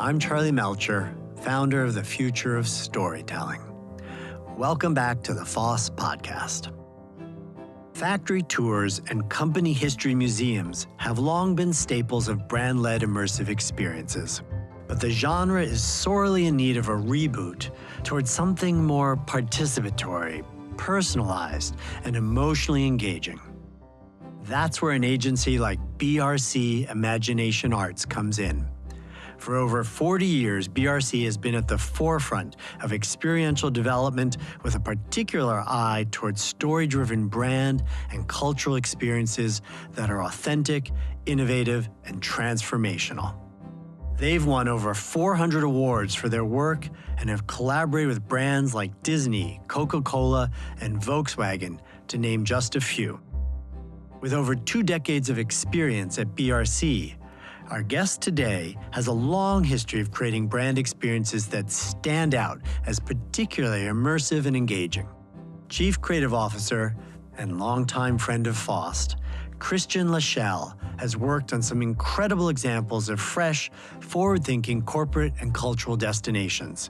I'm Charlie Melcher, founder of the Future of Storytelling. Welcome back to the FoST podcast. Factory tours and company history museums have long been staples of brand-led immersive experiences. But the genre is sorely in need of a reboot towards something more participatory, personalized, and emotionally engaging. That's where an agency like BRC Imagination Arts comes in. For over 40 years, BRC has been at the forefront of experiential development with a particular eye towards story-driven brand and cultural experiences that are authentic, innovative, and transformational. They've won over 400 awards for their work and have collaborated with brands like Disney, Coca-Cola, and Volkswagen, to name just a few. With over 2 decades of experience at BRC, our guest today has a long history of creating brand experiences that stand out as particularly immersive and engaging. Chief Creative Officer and longtime friend of FoST, Christian Lachel has worked on some incredible examples of fresh, forward-thinking corporate and cultural destinations.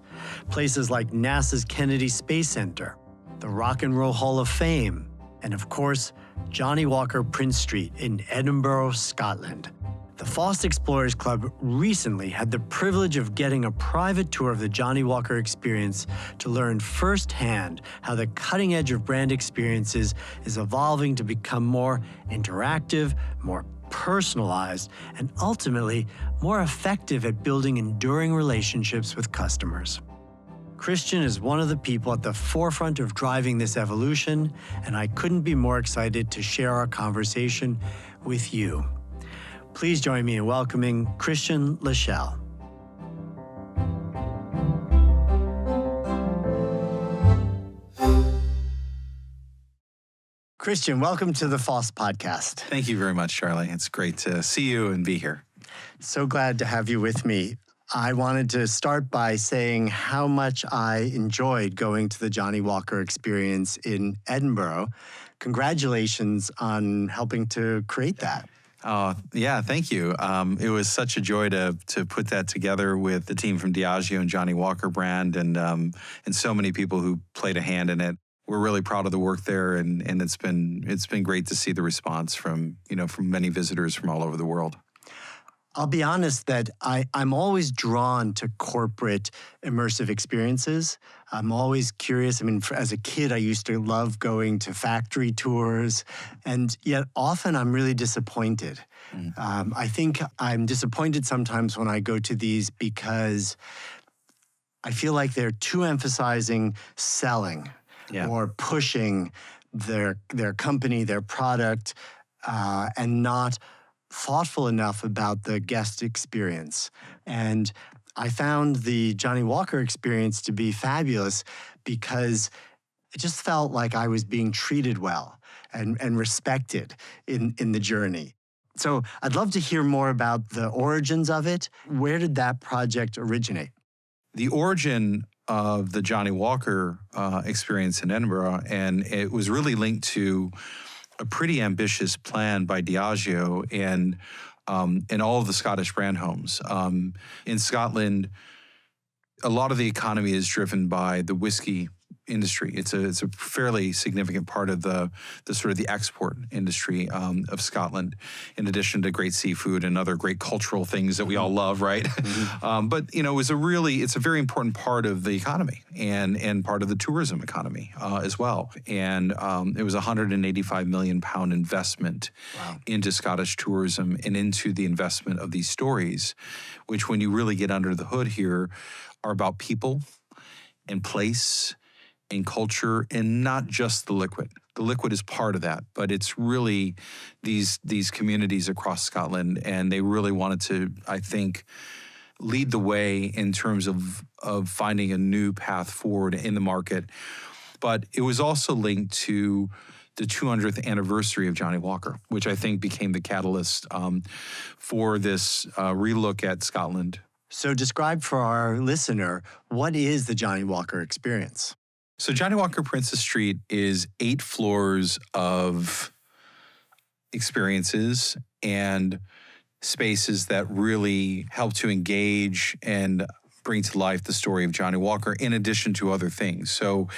Places like NASA's Kennedy Space Center, the Rock and Roll Hall of Fame, and of course, Johnnie Walker Princes Street in Edinburgh, Scotland. The FoST Explorers Club recently had the privilege of getting a private tour of the Johnnie Walker experience to learn firsthand how the cutting edge of brand experiences is evolving to become more interactive, more personalized, and ultimately more effective at building enduring relationships with customers. Christian is one of the people at the forefront of driving this evolution, and I couldn't be more excited to share our conversation with you. Please join me in welcoming Christian Lachel. Christian, welcome to the FoST podcast. Thank you very much, Charlie. It's great to see you and be here. So glad to have you with me. I wanted to start by saying how much I enjoyed going to the Johnnie Walker experience in Edinburgh. Congratulations on helping to create that. Yeah, thank you. It was such a joy to put that together with the team from Diageo and Johnnie Walker brand and so many people who played a hand in it. We're really proud of the work there, and it's been great to see the response from many visitors from all over the world. I'll be honest that I'm always drawn to corporate immersive experiences. I'm always curious. I mean, as a kid, I used to love going to factory tours, and yet often I'm really disappointed. I think I'm disappointed sometimes when I go to these because I feel like they're too emphasizing selling or pushing their company, their product, and not thoughtful enough about the guest experience. And I found the Johnnie Walker experience to be fabulous because it just felt like I was being treated well and respected in the journey. So I'd love to hear more about the origins of it. Where did that project originate? The origin of the Johnnie Walker experience in Edinburgh, and it was really linked to a pretty ambitious plan by Diageo and all of the Scottish brand homes. In Scotland, a lot of the economy is driven by the whiskey industry. It's a fairly significant part of the sort of the export industry of Scotland, in addition to great seafood and other great cultural things that we all love, right? Mm-hmm. But it's a very important part of the economy and part of the tourism economy as well. And it was a £185 million investment into Scottish tourism and into the investment of these stories, which when you really get under the hood here are about people and place and culture, and not just the liquid. The liquid is part of that, but it's really these communities across Scotland, and they really wanted to, I think, lead the way in terms of finding a new path forward in the market. But it was also linked to the 200th anniversary of Johnnie Walker, which I think became the catalyst for this relook at Scotland. So describe for our listener, what is the Johnnie Walker experience? So Johnnie Walker Princes Street is 8 floors of experiences and spaces that really help to engage and bring to life the story of Johnnie Walker in addition to other things. So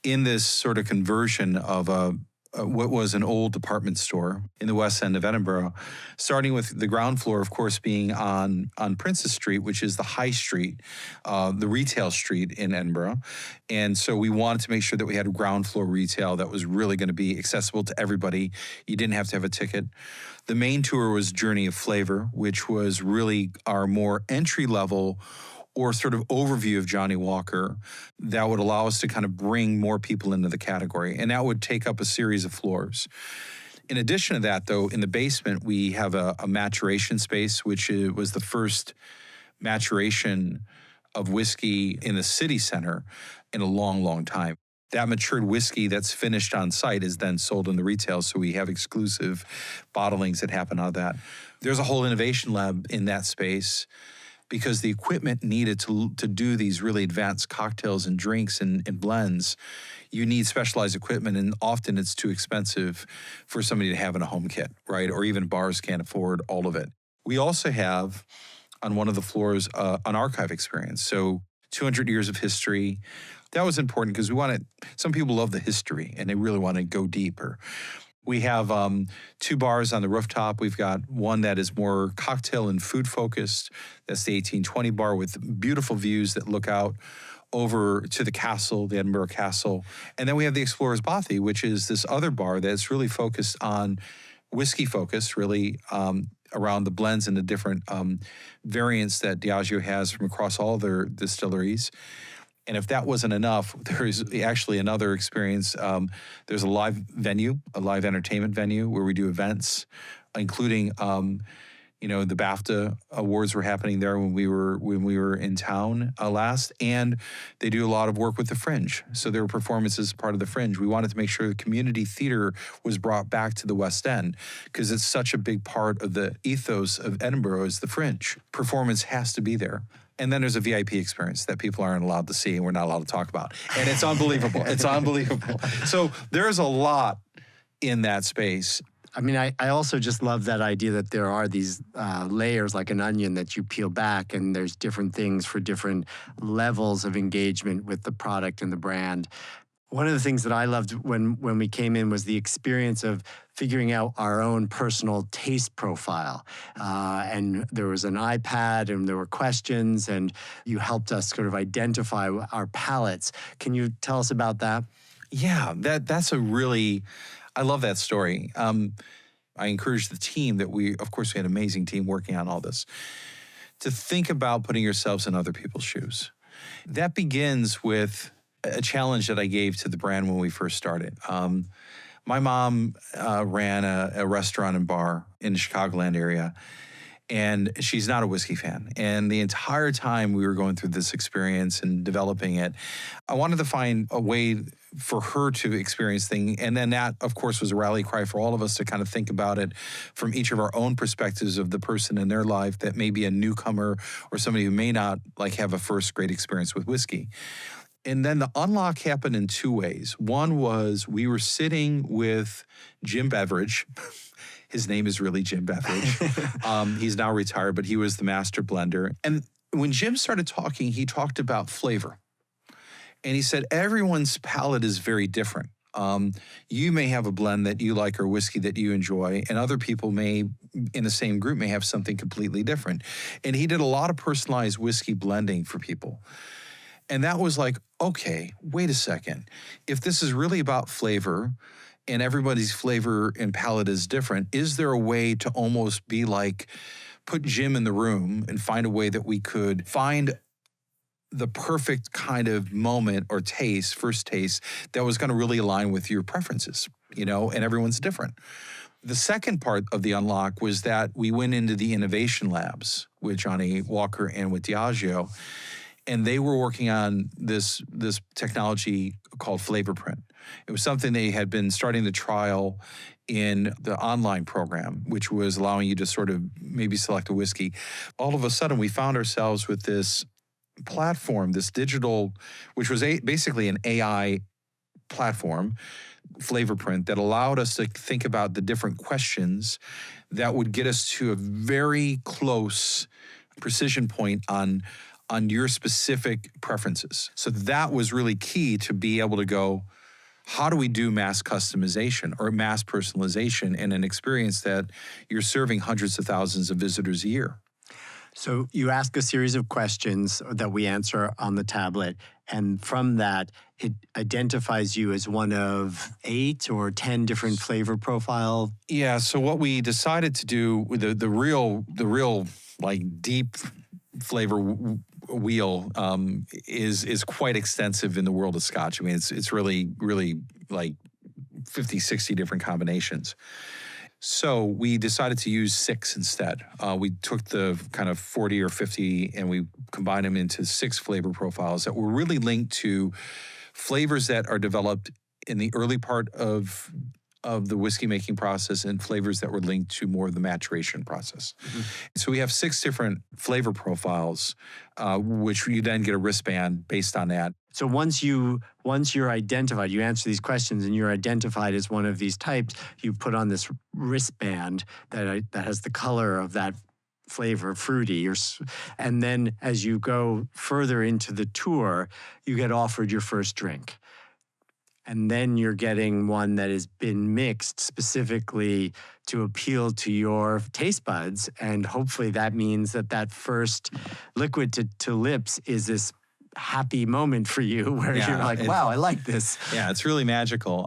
in this sort of conversion of what was an old department store in the West End of Edinburgh, starting with the ground floor, of course, being on Princes Street, which is the high street, the retail street in Edinburgh. And so we wanted to make sure that we had ground floor retail that was really going to be accessible to everybody. You didn't have to have a ticket. The main tour was Journey of Flavor, which was really our more entry-level or sort of overview of Johnnie Walker that would allow us to kind of bring more people into the category. And that would take up a series of floors. In addition to that, though, in the basement, we have a maturation space, which was the first maturation of whiskey in the city center in a long, long time. That matured whiskey that's finished on site is then sold in the retail, so we have exclusive bottlings that happen out of that. There's a whole innovation lab in that space, because the equipment needed to do these really advanced cocktails and drinks and blends, you need specialized equipment, and often it's too expensive for somebody to have in a home kit, right? Or even bars can't afford all of it. We also have, on one of the floors, an archive experience. So 200 years of history. That was important because some people love the history and they really want to go deeper. We have 2 bars on the rooftop. We've got one that is more cocktail and food focused. That's the 1820 bar with beautiful views that look out over to the castle, the Edinburgh Castle. And then we have the Explorer's Bothy, which is this other bar that's really focused on whiskey focus, really around the blends and the different variants that Diageo has from across all their distilleries. And if that wasn't enough, there is actually another experience. There's a live venue, a live entertainment venue where we do events, including, the BAFTA awards were happening there when we were in town last, and they do a lot of work with the Fringe. So there were performances part of the Fringe. We wanted to make sure the community theater was brought back to the West End because it's such a big part of the ethos of Edinburgh is the Fringe. Performance has to be there. And then there's a VIP experience that people aren't allowed to see and we're not allowed to talk about. And it's unbelievable. It's unbelievable. So there's a lot in that space. I mean, I also just love that idea that there are these layers like an onion that you peel back, and there's different things for different levels of engagement with the product and the brand. One of the things that I loved when we came in was the experience of figuring out our own personal taste profile. And there was an iPad and there were questions, and you helped us sort of identify our palates. Can you tell us about that? Yeah, that's I love that story. I encourage the team that of course we had an amazing team working on all this, to think about putting yourselves in other people's shoes. That begins with a challenge that I gave to the brand when we first started. My mom ran a restaurant and bar in the Chicagoland area, and she's not a whiskey fan. And the entire time we were going through this experience and developing it, I wanted to find a way for her to experience things. And then that, of course, was a rally cry for all of us to kind of think about it from each of our own perspectives of the person in their life that may be a newcomer or somebody who may not have a first great experience with whiskey. And then the unlock happened in 2 ways. One was we were sitting with Jim Beveridge. His name is really Jim Beveridge. He's now retired, but he was the master blender. And when Jim started talking, he talked about flavor. And he said, everyone's palate is very different. You may have a blend that you like or whiskey that you enjoy, and other people may, in the same group, may have something completely different. And he did a lot of personalized whiskey blending for people. And that was like, okay, wait a second. If this is really about flavor and everybody's flavor and palate is different, is there a way to almost be like, put Jim in the room and find a way that we could find the perfect kind of moment or first taste that was going to really align with your preferences, and everyone's different. The second part of the unlock was that we went into the innovation labs with Johnnie Walker and with Diageo, and they were working on this technology called Flavor Print. It was something they had been starting the trial in the online program, which was allowing you to sort of maybe select a whiskey. All of a sudden, we found ourselves with this platform, this digital, which was basically an AI platform flavor print that allowed us to think about the different questions that would get us to a very close precision point on your specific preferences. So that was really key to be able to go, how do we do mass customization or mass personalization in an experience that you're serving hundreds of thousands of visitors a year? So you ask a series of questions that we answer on the tablet, and from that, it identifies you as one of 8 or 10 different flavor profile. Yeah. So what we decided to do with the real like deep flavor wheel is quite extensive in the world of Scotch. I mean, it's really like 50, 60 different combinations. So we decided to use 6 instead. We took the kind of 40 or 50 and we combined them into 6 flavor profiles that were really linked to flavors that are developed in the early part of the whiskey making process and flavors that were linked to more of the maturation process. Mm-hmm. So we have 6 different flavor profiles, which you then get a wristband based on that. So once you're identified, you answer these questions and you're identified as one of these types, you put on this wristband that has the color of that flavor, fruity, and then as you go further into the tour, you get offered your first drink. And then you're getting one that has been mixed specifically to appeal to your taste buds. And hopefully that means that first liquid to lips is this happy moment for you where you're like, wow, I like this. Yeah, it's really magical.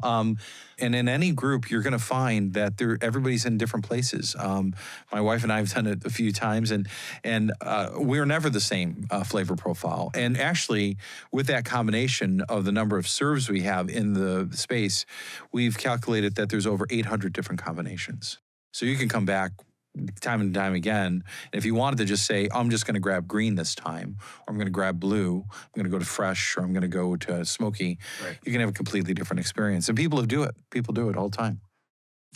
And in any group, you're going to find that everybody's in different places. My wife and I have done it a few times, and we're never the same flavor profile. And actually, with that combination of the number of serves we have in the space, we've calculated that there's over 800 different combinations. So you can come back time and time again. And if you wanted to just say, I'm just going to grab green this time, or I'm going to grab blue, I'm going to go to fresh, or I'm going to go to smoky, right, you can have a completely different experience. And people do it. People do it all the time.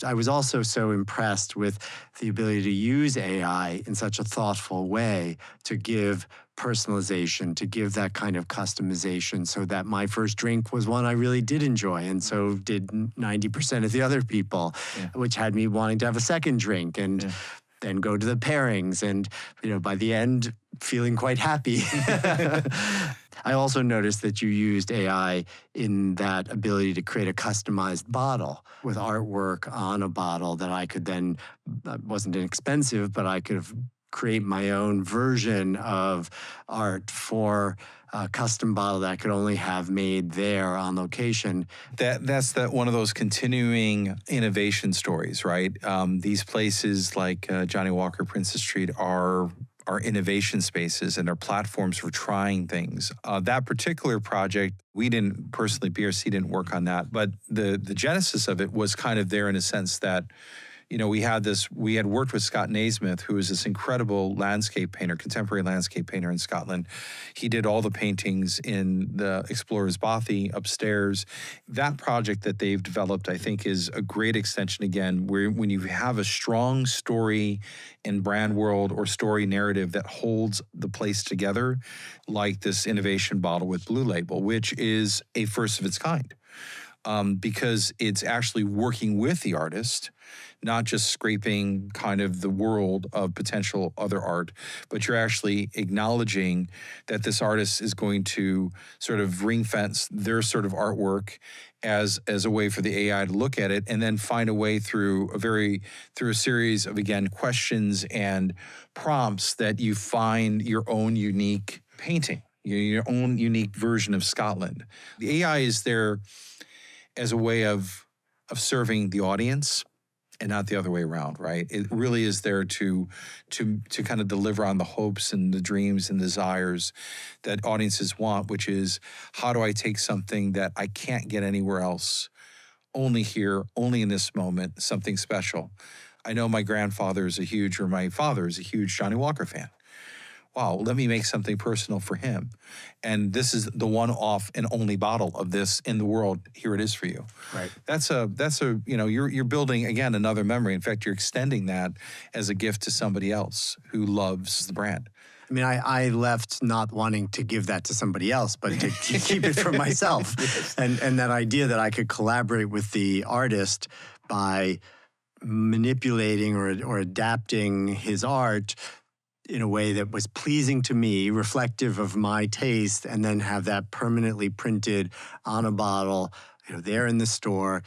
I was also so impressed with the ability to use AI in such a thoughtful way to give personalization, to give that kind of customization, so that my first drink was one I really did enjoy, and so did 90% of the other people, which had me wanting to have a second drink and then go to the pairings, and by the end, feeling quite happy. I also noticed that you used AI in that ability to create a customized bottle with artwork on a bottle that I could then, wasn't inexpensive, but I could create my own version of art for a custom bottle that I could only have made there on location. That's one of those continuing innovation stories, right? These places like Johnnie Walker Princes Street are innovation spaces and are platforms for trying things. That particular project, we didn't personally, BRC didn't work on that, but the genesis of it was kind of there in a sense that, we had worked with Scott Naismith, who is this incredible landscape painter, contemporary landscape painter in Scotland. He did all the paintings in the Explorer's Bothy upstairs. That project that they've developed, I think, is a great extension, again, where when you have a strong story in brand world or story narrative that holds the place together, like this innovation bottle with Blue Label, which is a first of its kind. Because it's actually working with the artist, not just scraping kind of the world of potential other art, but you're actually acknowledging that this artist is going to sort of ring fence their sort of artwork as a way for the AI to look at it, and then find a way through a series of, again, questions and prompts that you find your own unique painting, your own unique version of Scotland. The AI is there as a way of serving the audience and not the other way around, right? It really is there to kind of deliver on the hopes and the dreams and desires that audiences want, which is, how do I take something that I can't get anywhere else, only here, only in this moment, something special. I know my father is a huge Johnnie Walker fan. Wow, let me make something personal for him. And this is the one-off and only bottle of this in the world. Here it is for you. Right. That's you're building, again, another memory. In fact, you're extending that as a gift to somebody else who loves the brand. I mean, I left not wanting to give that to somebody else, but to keep it for myself. Yes. And that idea that I could collaborate with the artist by manipulating or adapting his art in a way that was pleasing to me, reflective of my taste, and then have that permanently printed on a bottle, there in the store.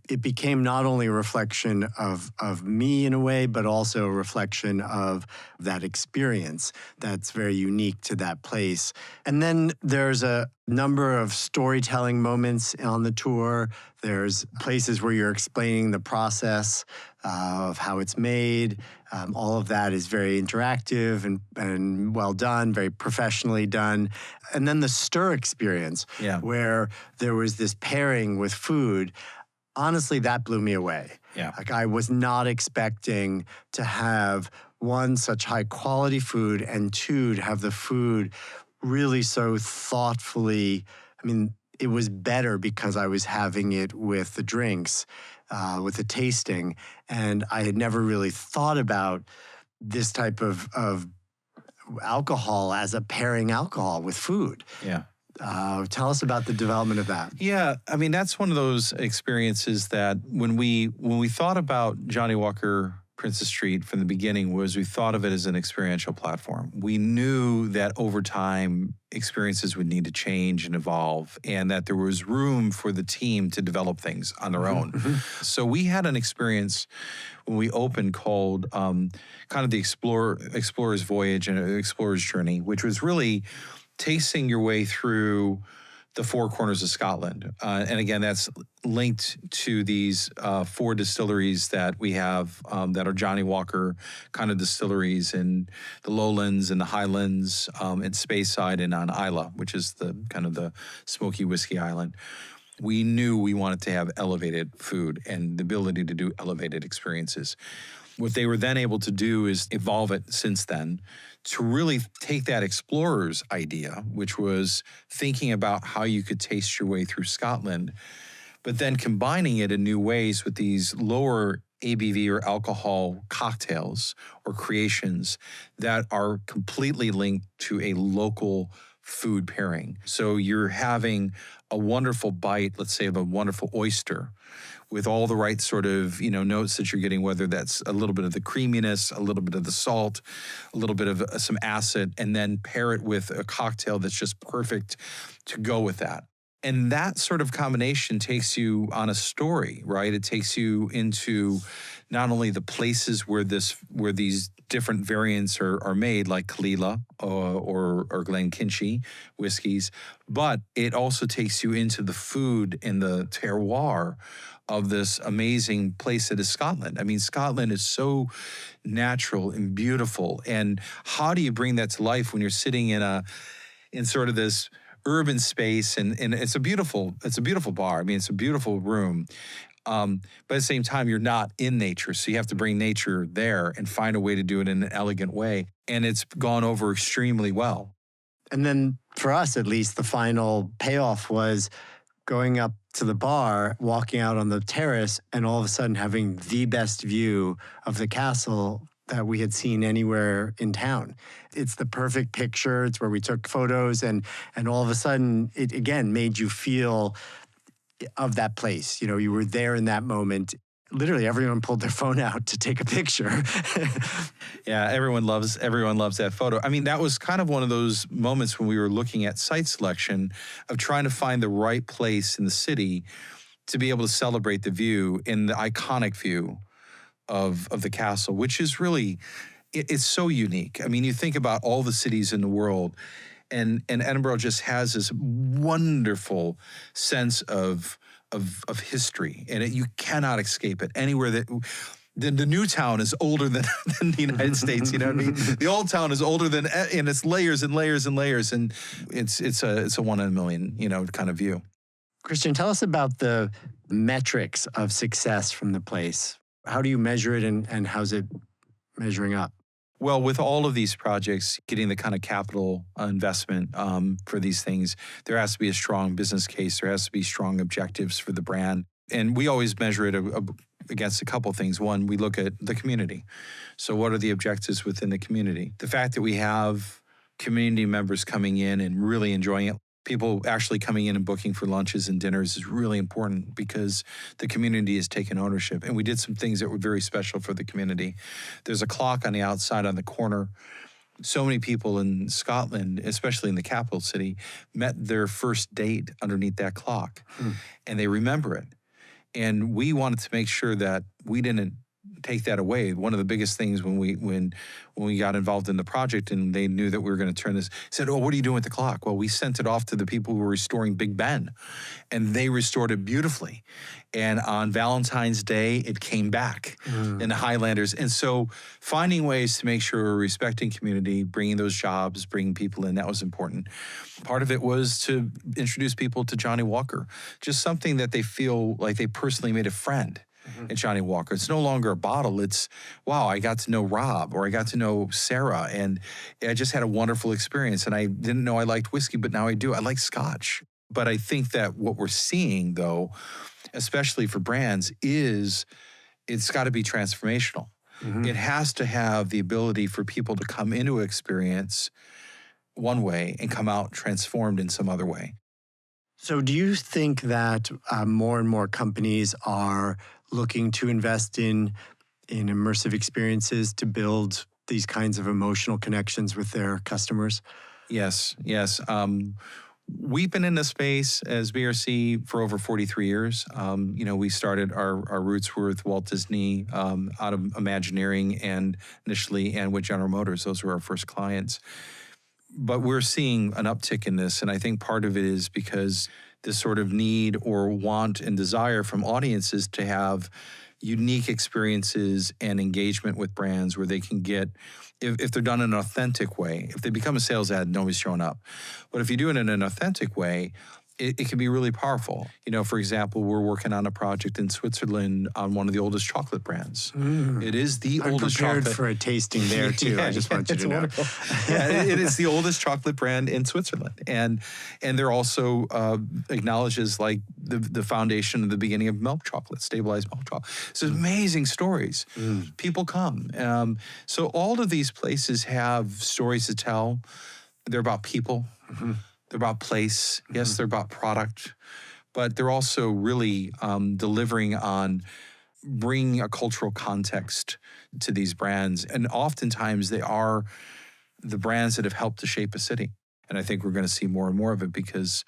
It became not only a reflection of me in a way, but also a reflection of that experience that's very unique to that place. And then there's a number of storytelling moments on the tour. There's places where you're explaining the process of how it's made. All of that is very interactive and well done, very professionally done. And then the stir experience, where there was this pairing with food. Honestly, that blew me away. Yeah. Like, I was not expecting to have, one, such high quality food, and two, to have the food really so thoughtfully. I mean, it was better because I was having it with the drinks, with the tasting, and I had never really thought about this type of alcohol as a pairing alcohol with food. Yeah. Tell us about the development of that. Yeah, I mean, that's one of those experiences that when we thought about Johnnie Walker Princes Street from the beginning, was we thought of it as an experiential platform. We knew that over time experiences would need to change and evolve, and that there was room for the team to develop things on their own. So we had an experience when we opened called kind of the Explorer's Voyage and Explorer's Journey, which was really tasting your way through the four corners of Scotland. And again, that's linked to these 4 distilleries that we have that are Johnnie Walker kind of distilleries in the Lowlands and the Highlands, and Speyside and on Islay, which is the kind of the smoky whiskey island. We knew we wanted to have elevated food and the ability to do elevated experiences. What they were then able to do is evolve it since then to really take that explorer's idea, which was thinking about how you could taste your way through Scotland, but then combining it in new ways with these lower ABV or alcohol cocktails or creations that are completely linked to a local food pairing. So you're having a wonderful bite, let's say, of a wonderful oyster, with all the right sort of, notes that you're getting, whether that's a little bit of the creaminess, a little bit of the salt, a little bit of some acid, and then pair it with a cocktail that's just perfect to go with that. And that sort of combination takes you on a story, right? It takes you into not only the places where these different variants are made, like Kalila or Glenkinchie whiskeys, but it also takes you into the food and the terroir of this amazing place that is Scotland. I mean, Scotland is so natural and beautiful. And how do you bring that to life when you're sitting in sort of this urban space, and it's a beautiful bar. I mean, it's a beautiful room. But at the same time, you're not in nature. So you have to bring nature there and find a way to do it in an elegant way. And it's gone over extremely well. And then for us, at least, the final payoff was going up to the bar, walking out on the terrace, and all of a sudden having the best view of the castle that we had seen anywhere in town. It's the perfect picture. It's where we took photos, and all of a sudden, it again made you feel of that place. You were there in that moment. Literally, everyone pulled their phone out to take a picture. Yeah, everyone loves that photo. I mean, that was kind of one of those moments when we were looking at site selection of trying to find the right place in the city to be able to celebrate the view and the iconic view of the castle, which is really, it's so unique. I mean, you think about all the cities in the world, and Edinburgh just has this wonderful sense of history, and you cannot escape it. Anywhere that the new town is older than the United States, you know what I mean? The old town is older than, and it's layers and layers and layers, and it's a one in a million, kind of view. Christian, tell us about the metrics of success from the place. How do you measure it, and how's it measuring up? Well, with all of these projects, getting the kind of capital investment for these things, there has to be a strong business case. There has to be strong objectives for the brand. And we always measure it against a couple things. One, we look at the community. So what are the objectives within the community? The fact that we have community members coming in and really enjoying it, people actually coming in and booking for lunches and dinners is really important because the community has taken ownership. And we did some things that were very special for the community. There's a clock on the outside on the corner. So many people in Scotland, especially in the capital city, met their first date underneath that clock, and they remember it. And we wanted to make sure that we didn't take that away. One of the biggest things when we got involved in the project and they knew that we were going to turn this, said, "Oh, what are you doing with the clock?" Well, we sent it off to the people who were restoring Big Ben, and they restored it beautifully. And on Valentine's Day, it came back in the Highlanders. And so finding ways to make sure we're respecting community, bringing those jobs, bringing people in, that was important. Part of it was to introduce people to Johnnie Walker, just something that they feel like they personally made a friend. At Johnnie Walker. It's no longer a bottle. It's, wow, I got to know Rob or I got to know Sarah and I just had a wonderful experience. And I didn't know I liked whiskey, but now I do. I like Scotch. But I think that what we're seeing, though, especially for brands, is it's got to be transformational. It has to have the ability for people to come into an experience one way and come out transformed in some other way. So do you think that more and more companies are looking to invest in immersive experiences to build these kinds of emotional connections with their customers? Yes. We've been in this space as BRC for over 43 years. We started, our roots were with Walt Disney out of Imagineering and initially, and with General Motors. Those were our first clients. But we're seeing an uptick in this, and I think part of it is because this sort of need or want and desire from audiences to have unique experiences and engagement with brands where they can get, if they're done in an authentic way, if they become a sales ad, nobody's showing up. But if you do it in an authentic way, it can be really powerful. For example, we're working on a project in Switzerland on one of the oldest chocolate brands. It is the oldest chocolate. I'm prepared for a tasting there too. I just want you to know. It is the oldest chocolate brand in Switzerland, and they're also acknowledged as like the foundation of the beginning of milk chocolate, stabilized milk chocolate. So amazing stories. People come. So all of these places have stories to tell. They're about people. They're about place. Yes, they're about product, but they're also really delivering on bringing a cultural context to these brands. And oftentimes they are the brands that have helped to shape a city. And I think we're going to see more and more of it because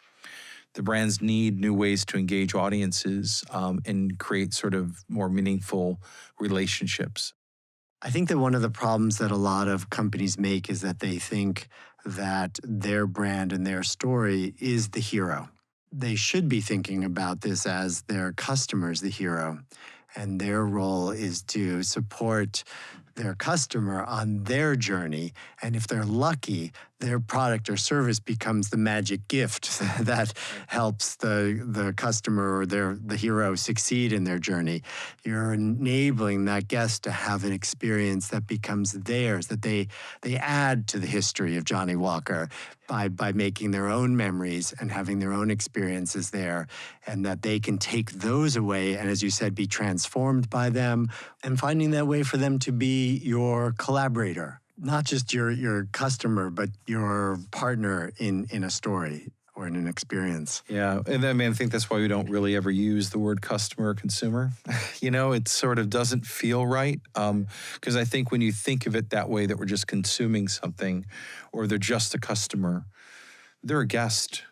the brands need new ways to engage audiences and create sort of more meaningful relationships. I think that one of the problems that a lot of companies make is that they think that their brand and their story is the hero. They should be thinking about this as their customers, the hero, and their role is to support their customer on their journey. And if they're lucky, their product or service becomes the magic gift that helps the customer or the hero succeed in their journey. You're enabling that guest to have an experience that becomes theirs, that they add to the history of Johnnie Walker by making their own memories and having their own experiences there, and that they can take those away and, as you said, be transformed by them, and finding that way for them to be your collaborator. Not just your customer, but your partner in a story or in an experience. Yeah, and I think that's why we don't really ever use the word customer or consumer. It sort of doesn't feel right. Because I think when you think of it that way, that we're just consuming something, or they're just a customer, they're a guest.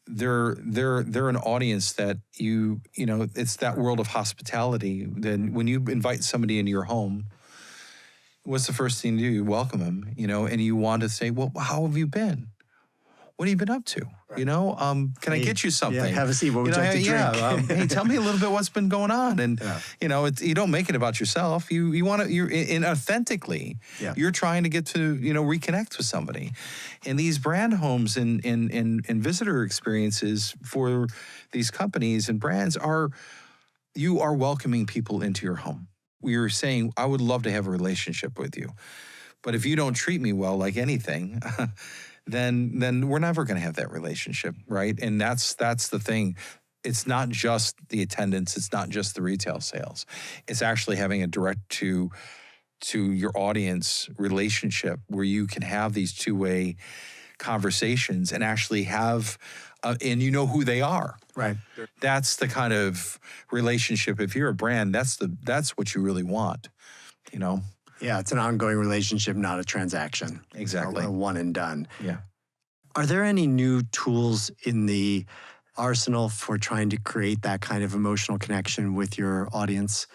They're an audience that it's that world of hospitality. Then when you invite somebody into your home, what's the first thing you do? You welcome him, and you want to say, well, how have you been? What have you been up to? Right. Can I get you something? Yeah, have a seat. What would you like to drink? Hey, tell me a little bit what's been going on. And, you don't make it about yourself. You want to, you're authentically, you're trying to get to, reconnect with somebody. And these brand homes and visitor experiences for these companies and brands you are welcoming people into your home. You're saying, I would love to have a relationship with you. But if you don't treat me well, like anything, then we're never going to have that relationship, right? And that's the thing. it's not just the attendance, it's not just the retail sales. It's actually having a direct to your audience relationship where you can have these two-way conversations and actually have, and you know who they are. Right. That's the kind of relationship. If you're a brand, that's what you really want, you know? Yeah, it's an ongoing relationship, not a transaction. Exactly. A one and done. Yeah. Are there any new tools in the arsenal for trying to create that kind of emotional connection with your audience?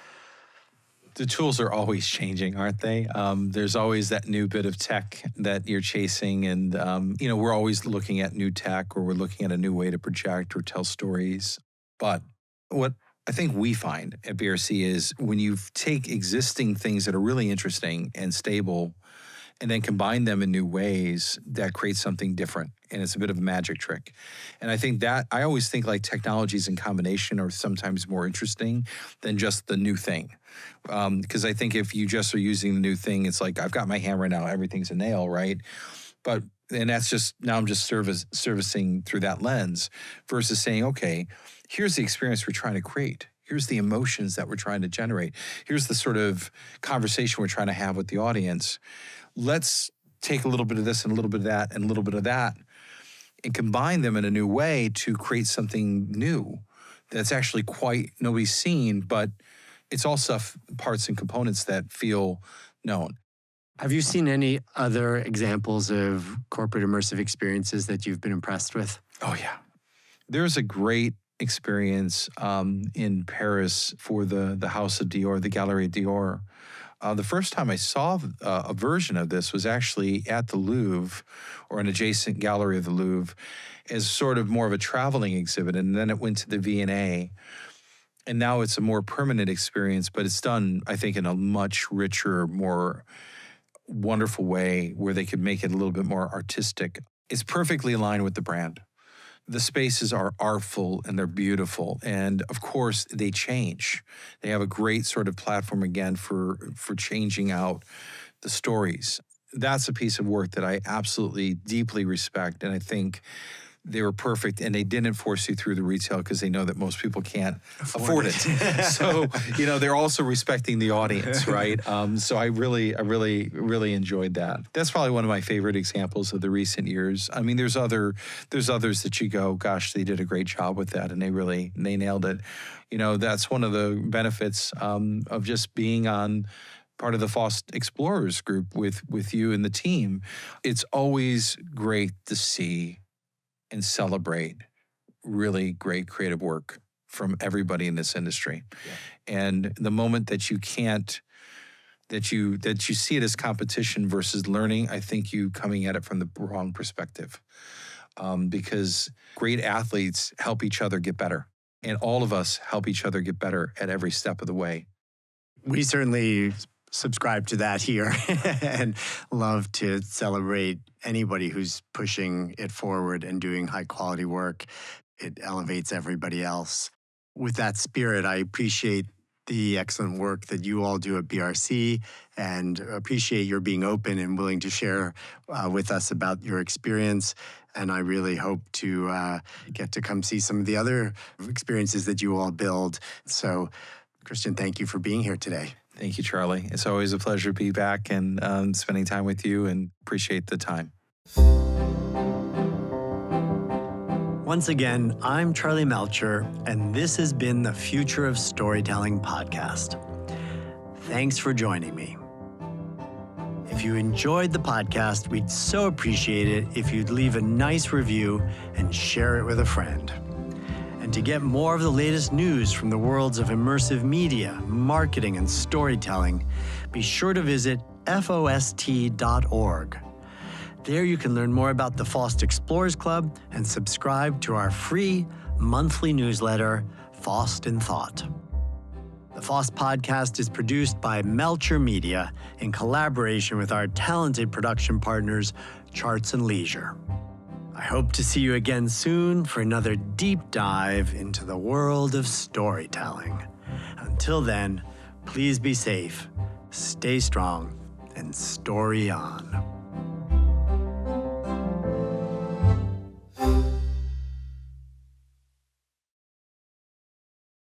The tools are always changing, aren't they? There's always that new bit of tech that you're chasing. And, we're always looking at new tech, or we're looking at a new way to project or tell stories. But what I think we find at BRC is when you take existing things that are really interesting and stable and then combine them in new ways, that creates something different. And it's a bit of a magic trick. And I think that, I always think like technologies in combination are sometimes more interesting than just the new thing. Because I think if you just are using the new thing, it's like, I've got my hammer now, everything's a nail, right? And that's just, now I'm just servicing through that lens versus saying, okay, here's the experience we're trying to create. Here's the emotions that we're trying to generate. Here's the sort of conversation we're trying to have with the audience. Let's take a little bit of this and a little bit of that and a little bit of that and combine them in a new way to create something new that's actually quite nobody's seen, but it's all stuff, parts and components that feel known. Have you seen any other examples of corporate immersive experiences that you've been impressed with? Oh, yeah. There's a great experience in Paris for the House of Dior, the Galerie Dior. The first time I saw a version of this was actually at the Louvre, or an adjacent gallery of the Louvre, as sort of more of a traveling exhibit. And then it went to the V&A. And now it's a more permanent experience, but it's done, I think, in a much richer, more wonderful way where they could make it a little bit more artistic. It's perfectly aligned with the brand. The spaces are artful and they're beautiful. And of course, they change. They have a great sort of platform again for changing out the stories. That's a piece of work that I absolutely deeply respect. And I think they were perfect, and they didn't force you through the retail because they know that most people can't afford it. So, they're also respecting the audience, right? So I really enjoyed that. That's probably one of my favorite examples of the recent years. I mean, there's others that you go, gosh, they did a great job with that, and they nailed it. That's one of the benefits of just being on part of the FoST Explorers group with you and the team. It's always great to see and celebrate really great creative work from everybody in this industry. Yeah. And the moment that you can't, that you see it as competition versus learning, I think you coming at it from the wrong perspective. Because great athletes help each other get better. And all of us help each other get better at every step of the way. We certainly subscribe to that here and love to celebrate anybody who's pushing it forward and doing high quality work. It elevates everybody else. With that spirit, I appreciate the excellent work that you all do at BRC and appreciate your being open and willing to share with us about your experience. And I really hope to get to come see some of the other experiences that you all build. So, Christian, thank you for being here today. Thank you, Charlie. It's always a pleasure to be back and spending time with you, and appreciate the time. Once again, I'm Charlie Melcher, and this has been the Future of Storytelling podcast. Thanks for joining me. If you enjoyed the podcast, we'd so appreciate it if you'd leave a nice review and share it with a friend. And to get more of the latest news from the worlds of immersive media, marketing, and storytelling, be sure to visit FoST.org. There you can learn more about the FoST Explorers Club and subscribe to our free monthly newsletter, FoST in Thought. The FoST podcast is produced by Melcher Media in collaboration with our talented production partners, Charts and Leisure. I hope to see you again soon for another deep dive into the world of storytelling. Until then, please be safe, stay strong, and story on.